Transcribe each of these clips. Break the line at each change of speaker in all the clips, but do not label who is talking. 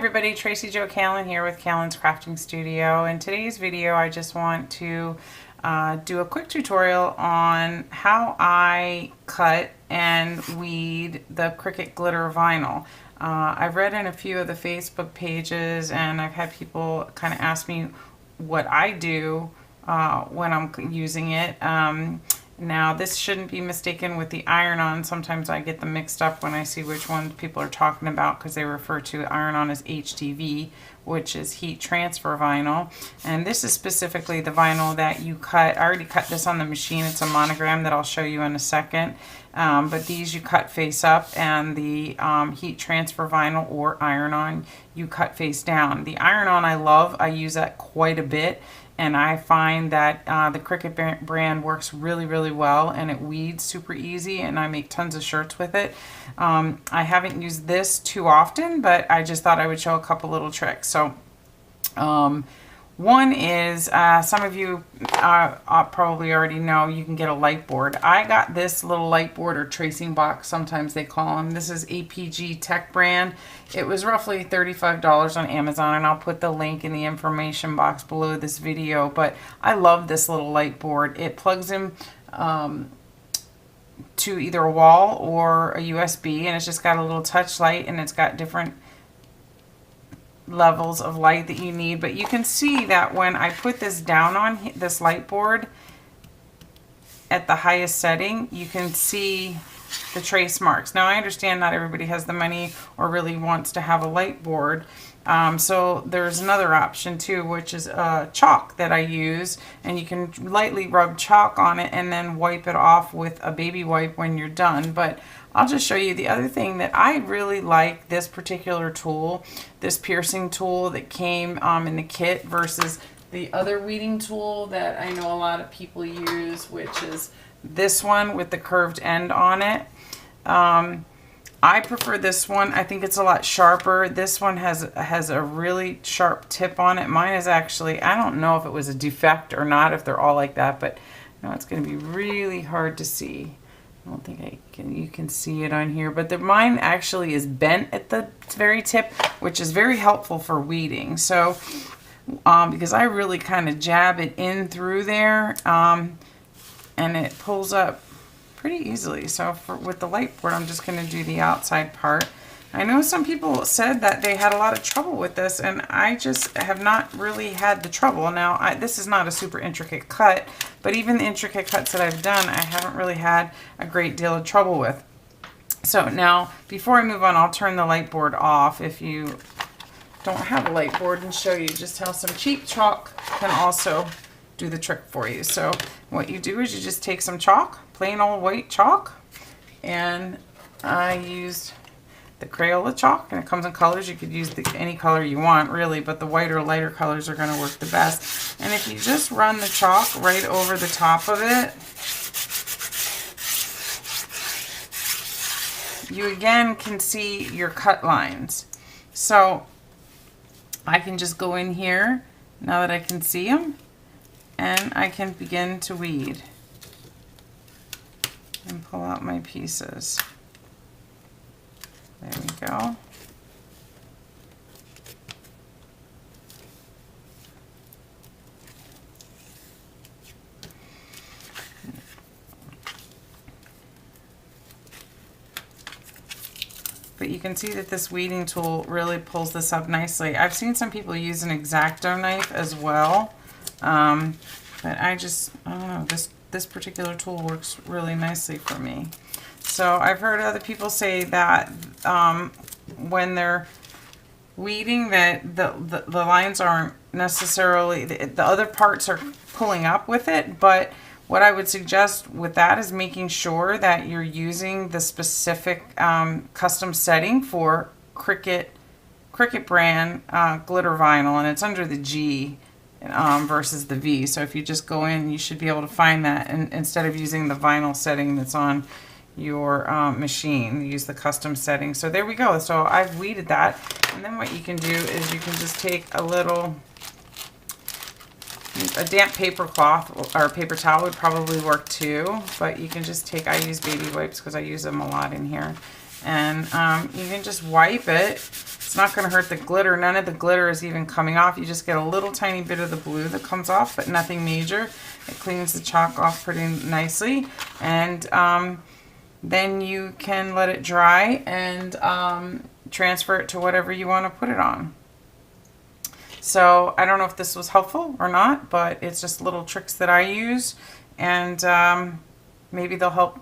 everybody, Tracy Jo Callan here with Callan's Crafting Studio. In today's video I just want to do a quick tutorial on how I cut and weed the Cricut glitter vinyl. I've read in a few of the Facebook pages and I've had people kind of ask me what I do when I'm using it. Now this shouldn't be mistaken with the iron-on. Sometimes I get them mixed up when I see which one people are talking about because they refer to iron-on as HTV, which is heat transfer vinyl. And this is specifically the vinyl that you cut. I already cut this on the machine. It's a monogram that I'll show you in a second. But these you cut face up, and the heat transfer vinyl or iron-on you cut face down. The iron-on I love. I use that quite a bit. And I find that the Cricut brand works really, really well, and it weeds super easy, and I make tons of shirts with it. I haven't used this too often, but I just thought I would show a couple little tricks. So one is, some of you probably already know, you can get a light board. I got this little light board, or tracing box, sometimes they call them. This is APG Tech brand. It was roughly $35 on Amazon, and I'll put the link in the information box below this video. But I love this little light board. It plugs in to either a wall or a USB, and it's just got a little touch light, and it's got different levels of light that you need. But you can see that when I put this down on this light board at the highest setting, you can see the trace marks. Now I understand not everybody has the money or really wants to have a light board, so there's another option too, which is chalk that I use, and you can lightly rub chalk on it and then wipe it off with a baby wipe when you're done. But I'll just show you the other thing that I really like, this particular tool, this piercing tool that came in the kit versus the other weeding tool that I know a lot of people use, which is this one with the curved end on it. I prefer this one. I think it's a lot sharper. This one has a really sharp tip on it. Mine is actually, I don't know if it was a defect or not, if they're all like that, but no, it's going to be really hard to see. I don't think you can see it on here, but mine actually is bent at the very tip, which is very helpful for weeding. So, because I really kind of jab it in through there, and it pulls up pretty easily. So with the light board, I'm just going to do the outside part. I know some people said that they had a lot of trouble with this, and I just have not really had the trouble. Now, this is not a super intricate cut, but even the intricate cuts that I've done, I haven't really had a great deal of trouble with. So now, before I move on, I'll turn the light board off if you don't have a light board, and show you just how some cheap chalk can also do the trick for you. So what you do is you just take some chalk, plain old white chalk, and I used the Crayola chalk, and it comes in colors. You could use any color you want, really, but the white or lighter colors are going to work the best. And if you just run the chalk right over the top of it, you again can see your cut lines. So I can just go in here, now that I can see them, and I can begin to weed and pull out my pieces. There we go. But you can see that this weeding tool really pulls this up nicely. I've seen some people use an X-Acto knife as well, but I don't know, this particular tool works really nicely for me. So I've heard other people say that when they're weeding, that the lines aren't necessarily, the other parts are pulling up with it, but what I would suggest with that is making sure that you're using the specific custom setting for Cricut brand glitter vinyl, and it's under the G versus the V. So if you just go in, you should be able to find that, and instead of using the vinyl setting that's on your machine, use the custom setting. So there we go. So I've weeded that, and then what you can do is you can just take a damp paper cloth or paper towel would probably work too, but you can just take, I use baby wipes because I use them a lot in here, and you can just wipe it. It's not going to hurt the glitter. None of the glitter is even coming off. You just get a little tiny bit of the blue that comes off, but nothing major. It cleans the chalk off pretty nicely. And then you can let it dry and transfer it to whatever you want to put it on. So I don't know if this was helpful or not, but it's just little tricks that I use, and maybe they'll help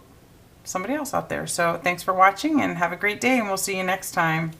somebody else out there. So thanks for watching and have a great day, and we'll see you next time.